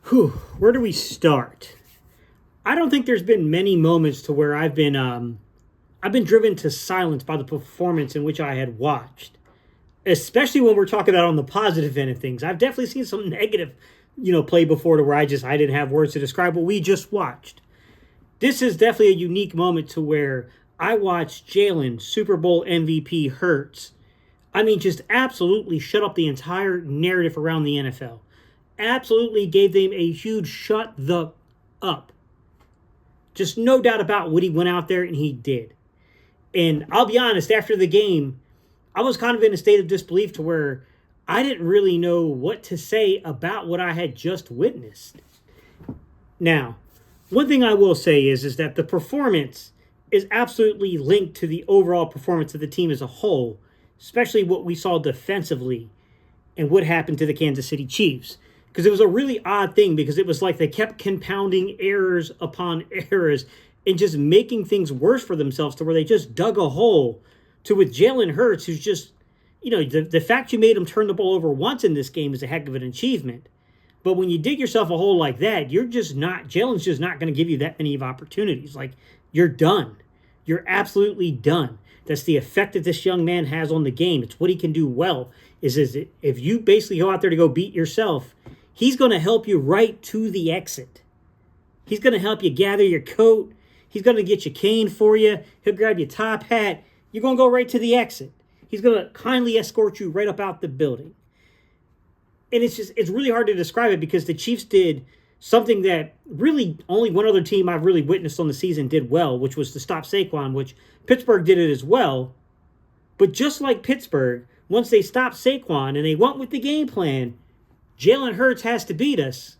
Where do we start? I don't think there's been many moments to where I've been driven to silence by the performance in which I had watched. Especially when we're talking about on the positive end of things. I've definitely seen some negative, play before to where I didn't have words to describe what we just watched. This is definitely a unique moment to where I watched Jalen, Super Bowl MVP Hurts. Just absolutely shut up the entire narrative around the NFL. Absolutely gave them a huge shut the up. Just no doubt about what he went out there and he did. And I'll be honest, after the game, I was kind of in a state of disbelief to where I didn't really know what to say about what I had just witnessed. Now, one thing I will say is that the performance is absolutely linked to the overall performance of the team as a whole, especially what we saw defensively and what happened to the Kansas City Chiefs. Because it was a really odd thing because it was like they kept compounding errors upon errors and just making things worse for themselves to where they just dug a hole to with Jalen Hurts, who's just, the fact you made him turn the ball over once in this game is a heck of an achievement. But when you dig yourself a hole like that, Jalen's just not going to give you that many of opportunities. Like, you're done. You're absolutely done. That's the effect that this young man has on the game. It's what he can do well. Is if you basically go out there to go beat yourself, he's going to help you right to the exit. He's going to help you gather your coat. He's going to get your cane for you. He'll grab your top hat. You're going to go right to the exit. He's going to kindly escort you right up out the building. And it's really hard to describe it because the Chiefs did something that really only one other team I've really witnessed on the season did well, which was to stop Saquon, which Pittsburgh did it as well. But just like Pittsburgh, once they stopped Saquon and they went with the game plan, Jalen Hurts has to beat us.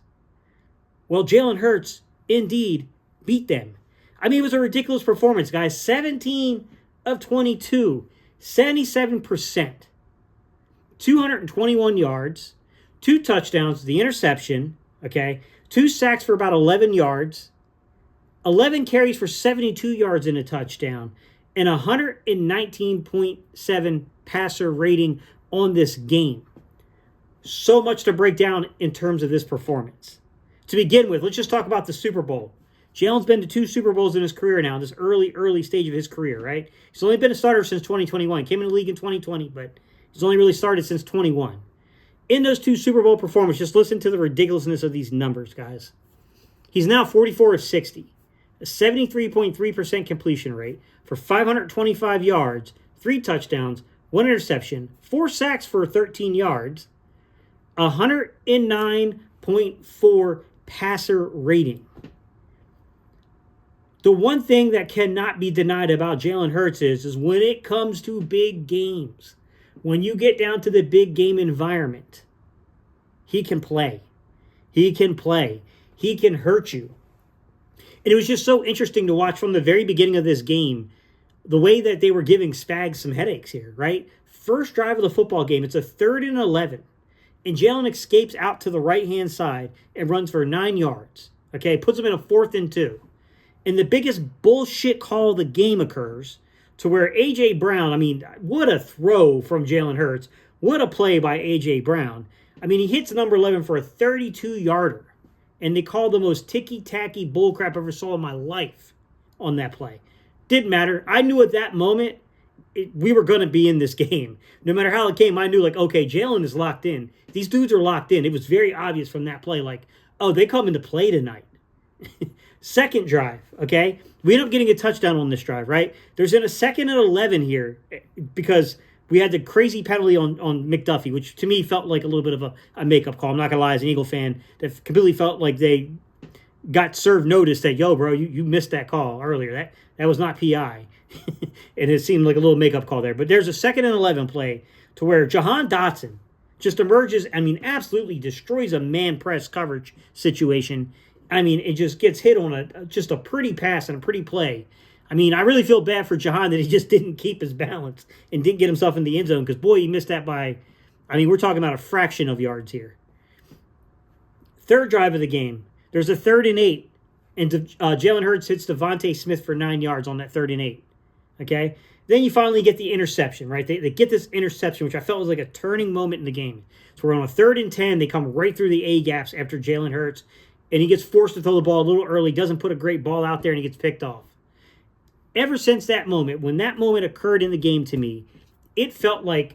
Well, Jalen Hurts indeed beat them. It was a ridiculous performance, guys. 17 of 22, 77%, 221 yards, 2 touchdowns, the interception, okay, 2 sacks for about 11 yards, 11 carries for 72 yards and a touchdown, and 119.7 passer rating on this game. So much to break down in terms of this performance. To begin with, let's just talk about the Super Bowl. Jalen's been to 2 Super Bowls in his career now, this early stage of his career, right? He's only been a starter since 2021. Came in the league in 2020, but he's only really started since 21. In those 2 Super Bowl performances, just listen to the ridiculousness of these numbers, guys. He's now 44 of 60, a 73.3% completion rate for 525 yards, 3 touchdowns, 1 interception, 4 sacks for 13 yards, 109.4 passer rating. The one thing that cannot be denied about Jalen Hurts is when it comes to big games, when you get down to the big game environment, he can play. He can play. He can hurt you. And it was just so interesting to watch from the very beginning of this game, the way that they were giving Spags some headaches here, right? First drive of the football game, it's a 3rd and 11. And Jalen escapes out to the right-hand side and runs for 9 yards. Okay, puts him in a 4th and 2. And the biggest bullshit call of the game occurs to where A.J. Brown, what a throw from Jalen Hurts. What a play by A.J. Brown. He hits number 11 for a 32-yarder. And they called the most ticky-tacky bullcrap I ever saw in my life on that play. Didn't matter. I knew at that moment we were going to be in this game. No matter how it came, I knew, okay, Jalen is locked in. These dudes are locked in. It was very obvious from that play, they come into play tonight. Second drive, okay? We end up getting a touchdown on this drive, right? There's in a 2nd and 11 here because we had the crazy penalty on McDuffie, which to me felt like a little bit of a makeup call. I'm not going to lie, as an Eagle fan, that completely felt like they got served notice that, yo, bro, you missed that call earlier. That was not PI. And it seemed like a little makeup call there. But there's a 2nd and 11 play to where Jahan Dotson just emerges, absolutely destroys a man press coverage situation. It just gets hit on just a pretty pass and a pretty play. I really feel bad for Jahan that he just didn't keep his balance and didn't get himself in the end zone because, boy, he missed that by, we're talking about a fraction of yards here. Third drive of the game, there's a 3rd and 8, and Jalen Hurts hits Devontae Smith for 9 yards on that 3rd and 8. Okay? Then you finally get the interception, right? They get this interception, which I felt was like a turning moment in the game. So we're on a 3rd and 10. They come right through the A gaps after Jalen Hurts, and he gets forced to throw the ball a little early, doesn't put a great ball out there, and he gets picked off. Ever since that moment, when that moment occurred in the game to me, it felt like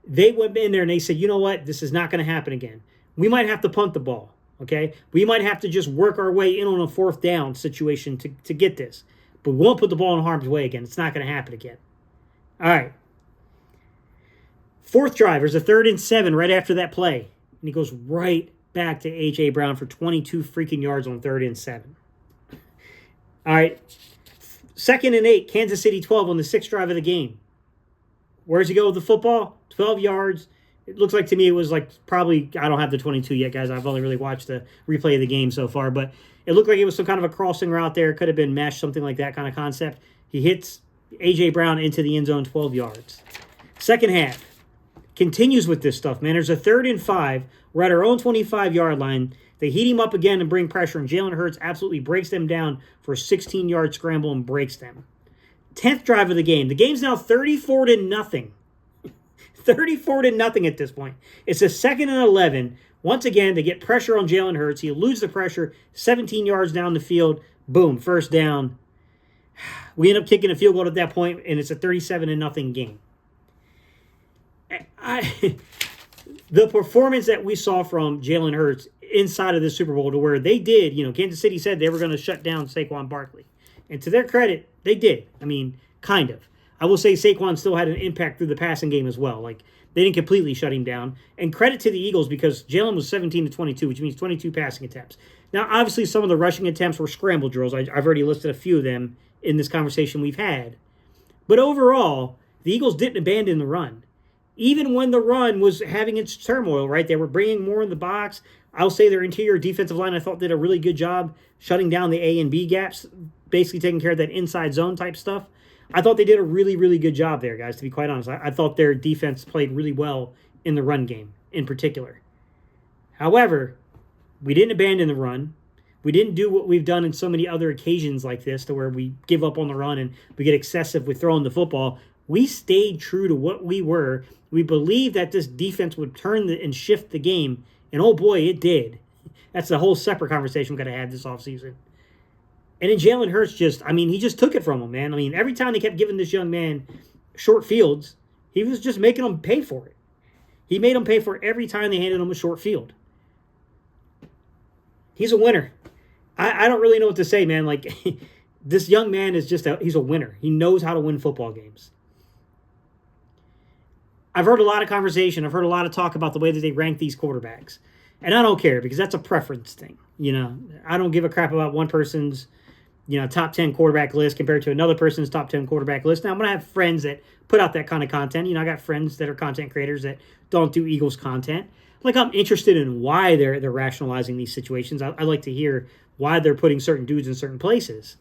they went in there and they said, you know what? This is not going to happen again. We might have to punt the ball, okay? We might have to just work our way in on a 4th down situation to get this. But we won't put the ball in harm's way again. It's not going to happen again. All right. 4th drive, there's a 3rd and 7 right after that play. And he goes right back to A.J. Brown for 22 freaking yards on 3rd and 7. All right. 2nd and 8, Kansas City 12 on the 6th drive of the game. Where does he go with the football? 12 yards. It looks like to me it was like probably, I don't have the 22 yet, guys. I've only really watched the replay of the game so far. But it looked like it was some kind of a crossing route there. It could have been mesh, something like that kind of concept. He hits A.J. Brown into the end zone, 12 yards. Second half continues with this stuff, man. There's a 3rd and 5. We're at our own 25-yard line. They heat him up again and bring pressure, and Jalen Hurts absolutely breaks them down for a 16-yard scramble and breaks them. 10th drive of the game. The game's now 34-0. 34-0 at this point. It's a 2nd and 11. Once again, they get pressure on Jalen Hurts. He eludes the pressure, 17 yards down the field. Boom, first down. We end up kicking a field goal at that point, and it's a 37-0 game. The performance that we saw from Jalen Hurts inside of the Super Bowl, to where they did, Kansas City said they were going to shut down Saquon Barkley. And to their credit, they did. I mean, kind of. I will say Saquon still had an impact through the passing game as well. Like, they didn't completely shut him down. And credit to the Eagles, because Jalen was 17-22, which means 22 passing attempts. Now, obviously, some of the rushing attempts were scramble drills. I've already listed a few of them in this conversation we've had. But overall, the Eagles didn't abandon the run. Even when the run was having its turmoil, right? They were bringing more in the box. I'll say their interior defensive line, I thought, did a really good job shutting down the A and B gaps, basically taking care of that inside zone type stuff. I thought they did a really, really good job there, guys, to be quite honest. I thought their defense played really well in the run game in particular. However, we didn't abandon the run. We didn't do what we've done in so many other occasions like this, to where we give up on the run and we get excessive with throwing the football. We stayed true to what we were. We believed that this defense would turn and shift the game, and oh boy, it did. That's a whole separate conversation we're going to have this offseason. And then Jalen Hurts he just took it from him, man. I mean, every time they kept giving this young man short fields, he was just making them pay for it. He made them pay for it every time they handed him a short field. He's a winner. I don't really know what to say, man. Like, this young man is he's a winner. He knows how to win football games. I've heard a lot of conversation. I've heard a lot of talk about the way that they rank these quarterbacks. And I don't care, because that's a preference thing. I don't give a crap about one person's, top 10 quarterback list compared to another person's top 10 quarterback list. Now, I'm going to have friends that put out that kind of content. I got friends that are content creators that don't do Eagles content. Like, I'm interested in why they're rationalizing these situations. I like to hear why they're putting certain dudes in certain places.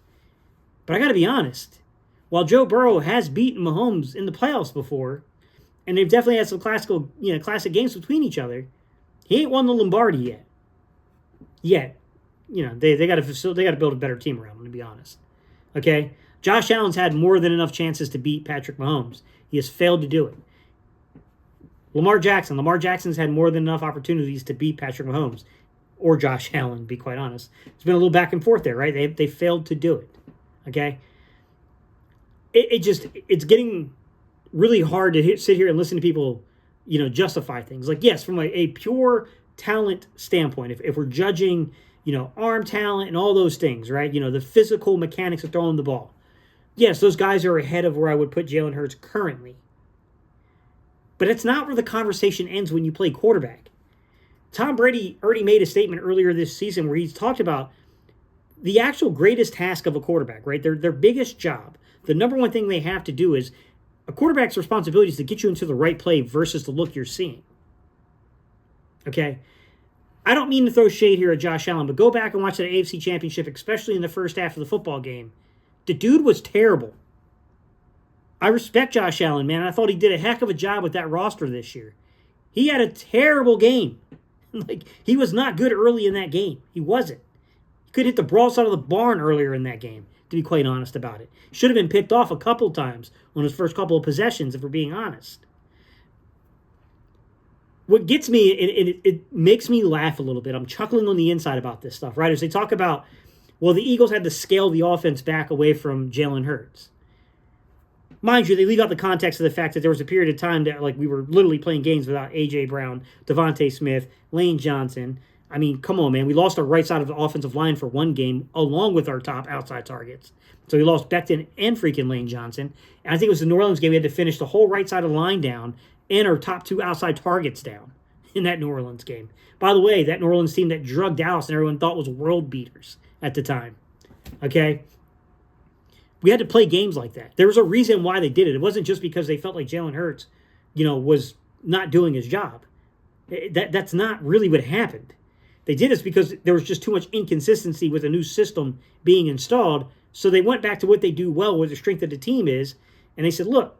But I got to be honest. While Joe Burrow has beaten Mahomes in the playoffs before, and they've definitely had some classic games between each other, he ain't won the Lombardi yet. They got to build a better team around him, to be honest. Okay? Josh Allen's had more than enough chances to beat Patrick Mahomes. He has failed to do it. Lamar Jackson's had more than enough opportunities to beat Patrick Mahomes or Josh Allen, to be quite honest. It's been a little back and forth there, right? They failed to do it. Okay? It's getting really hard to sit here and listen to people, justify things. Like, yes, from a pure talent standpoint, if we're judging, arm talent and all those things, right? The physical mechanics of throwing the ball. Yes, those guys are ahead of where I would put Jalen Hurts currently. But it's not where the conversation ends when you play quarterback. Tom Brady already made a statement earlier this season where he's talked about the actual greatest task of a quarterback, right? Their biggest job. The number one thing they have to do is, a quarterback's responsibility is to get you into the right play versus the look you're seeing. Okay? I don't mean to throw shade here at Josh Allen, but go back and watch that AFC Championship, especially in the first half of the football game. The dude was terrible. I respect Josh Allen, man. I thought he did a heck of a job with that roster this year. He had a terrible game. He was not good early in that game. He wasn't. He could hit the broadside of the barn earlier in that game. to be quite honest about it. Should have been picked off a couple times on his first couple of possessions, if we're being honest. What gets me, it makes me laugh a little bit. I'm chuckling on the inside about this stuff, right? As they talk about, well, the Eagles had to scale the offense back away from Jalen Hurts. Mind you, they leave out the context of the fact that there was a period of time that like we were literally playing games without A.J. Brown, Devontae Smith, Lane Johnson. I mean, come on, man. We lost our right side of the offensive line for one game, along with our top outside targets. So we lost Becton and freaking Lane Johnson. And I think it was the New Orleans game. We had to finish the whole right side of the line down and our top two outside targets down in that New Orleans game. By the way, that New Orleans team that drugged Dallas and everyone thought was world beaters at the time. Okay? We had to play games like that. There was a reason why they did it. It wasn't just because they felt like Jalen Hurts, was not doing his job. That's not really what happened. They did this because there was just too much inconsistency with a new system being installed. So they went back to what they do well, where the strength of the team is. And they said, look,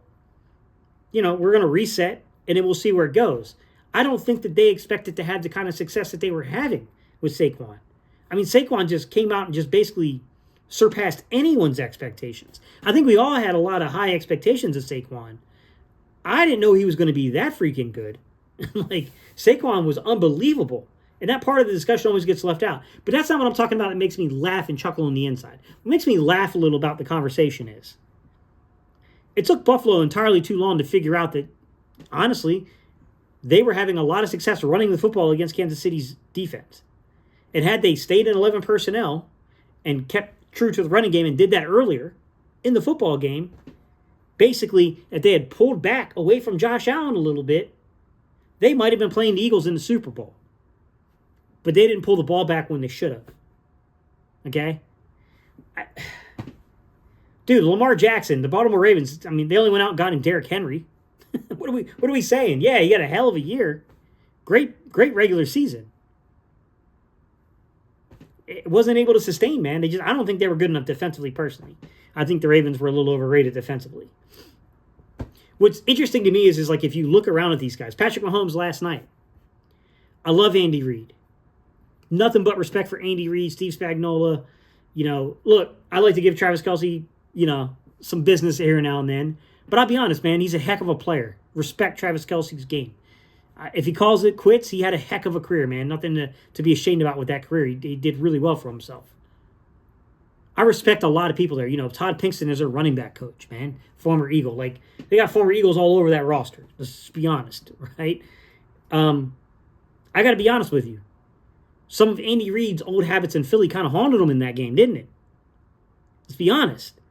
we're going to reset and then we'll see where it goes. I don't think that they expected to have the kind of success that they were having with Saquon. I mean, Saquon just came out and just basically surpassed anyone's expectations. I think we all had a lot of high expectations of Saquon. I didn't know he was going to be that freaking good. Like, Saquon was unbelievable. And that part of the discussion always gets left out. But that's not what I'm talking about that makes me laugh and chuckle on the inside. What makes me laugh a little about the conversation is it took Buffalo entirely too long to figure out that, honestly, they were having a lot of success running the football against Kansas City's defense. And had they stayed in 11 personnel and kept true to the running game and did that earlier in the football game, basically, if they had pulled back away from Josh Allen a little bit, they might have been playing the Eagles in the Super Bowl. But they didn't pull the ball back when they should have. Okay? Dude, Lamar Jackson, the Baltimore Ravens, they only went out and got him Derrick Henry. What are we saying? Yeah, he had a hell of a year. Great regular season. It wasn't able to sustain, man. I don't think they were good enough defensively, personally. I think the Ravens were a little overrated defensively. What's interesting to me is like if you look around at these guys, Patrick Mahomes last night. I love Andy Reid. Nothing but respect for Andy Reid, Steve Spagnuolo. Look, I like to give Travis Kelce, some business here now and then. But I'll be honest, man, he's a heck of a player. Respect Travis Kelce's game. If he calls it quits, he had a heck of a career, man. Nothing to be ashamed about with that career. He did really well for himself. I respect a lot of people there. Todd Pinkston is their running back coach, man. Former Eagle. Like, they got former Eagles all over that roster. Let's be honest, right? I got to be honest with you. Some of Andy Reid's old habits in Philly kind of haunted him in that game, didn't it? Let's be honest.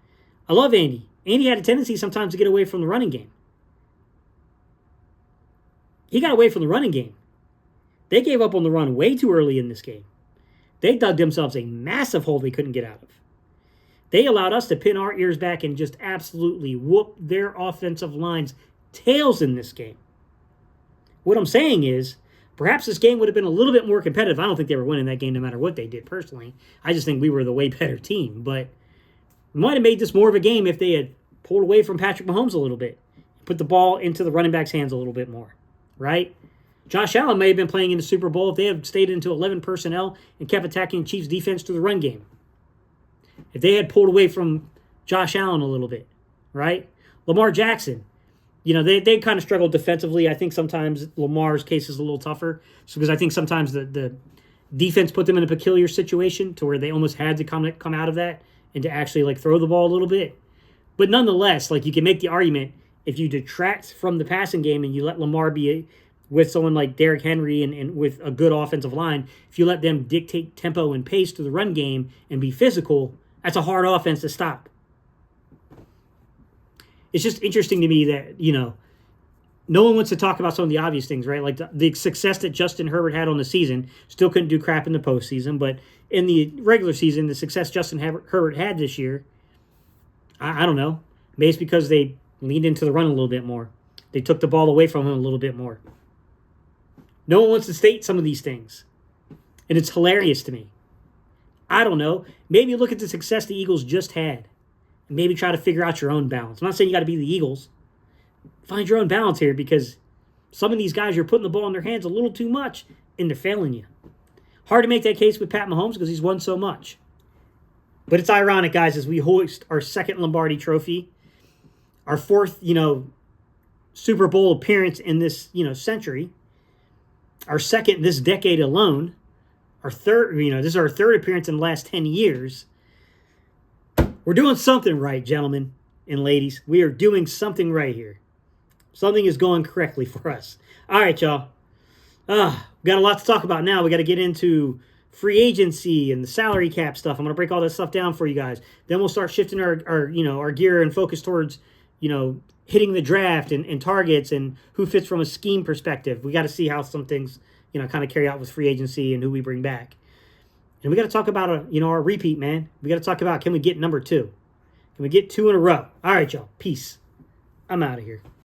I love Andy. Andy had a tendency sometimes to get away from the running game. He got away from the running game. They gave up on the run way too early in this game. They dug themselves a massive hole they couldn't get out of. They allowed us to pin our ears back and just absolutely whoop their offensive line's tails in this game. What I'm saying is, perhaps this game would have been a little bit more competitive. I don't think they were winning that game no matter what they did personally. I just think we were the way better team. But we might have made this more of a game if they had pulled away from Patrick Mahomes a little bit. Put the ball into the running back's hands a little bit more. Right? Josh Allen may have been playing in the Super Bowl if they had stayed into 11 personnel and kept attacking Chiefs defense through the run game. If they had pulled away from Josh Allen a little bit. Right? Lamar Jackson. They kind of struggled defensively. I think sometimes Lamar's case is a little tougher. So because I think sometimes the defense put them in a peculiar situation to where they almost had to come out of that and to actually throw the ball a little bit. But nonetheless, you can make the argument if you detract from the passing game and you let Lamar be with someone like Derrick Henry and with a good offensive line, if you let them dictate tempo and pace to the run game and be physical, that's a hard offense to stop. It's just interesting to me that, no one wants to talk about some of the obvious things, right? Like the success that Justin Herbert had on the season, still couldn't do crap in the postseason, but in the regular season, the success Justin Herbert had this year, I don't know. Maybe it's because they leaned into the run a little bit more. They took the ball away from him a little bit more. No one wants to state some of these things. And it's hilarious to me. I don't know. Maybe look at the success the Eagles just had. And maybe try to figure out your own balance. I'm not saying you got to be the Eagles. Find your own balance here because some of these guys, you're putting the ball in their hands a little too much and they're failing you. Hard to make that case with Pat Mahomes because he's won so much. But it's ironic, guys, as we hoist our second Lombardi trophy, our fourth, Super Bowl appearance in this, century, our second this decade alone, our third, this is our third appearance in the last 10 years. We're doing something right, gentlemen and ladies. We are doing something right here. Something is going correctly for us. All right, y'all. We got a lot to talk about now. We got to get into free agency and the salary cap stuff. I'm going to break all that stuff down for you guys. Then we'll start shifting our gear and focus towards, hitting the draft and targets and who fits from a scheme perspective. We got to see how some things, kind of carry out with free agency and who we bring back. And we got to talk about, our repeat, man. We got to talk about, can we get number 2? Can we get 2 in a row? All right, y'all. Peace. I'm out of here.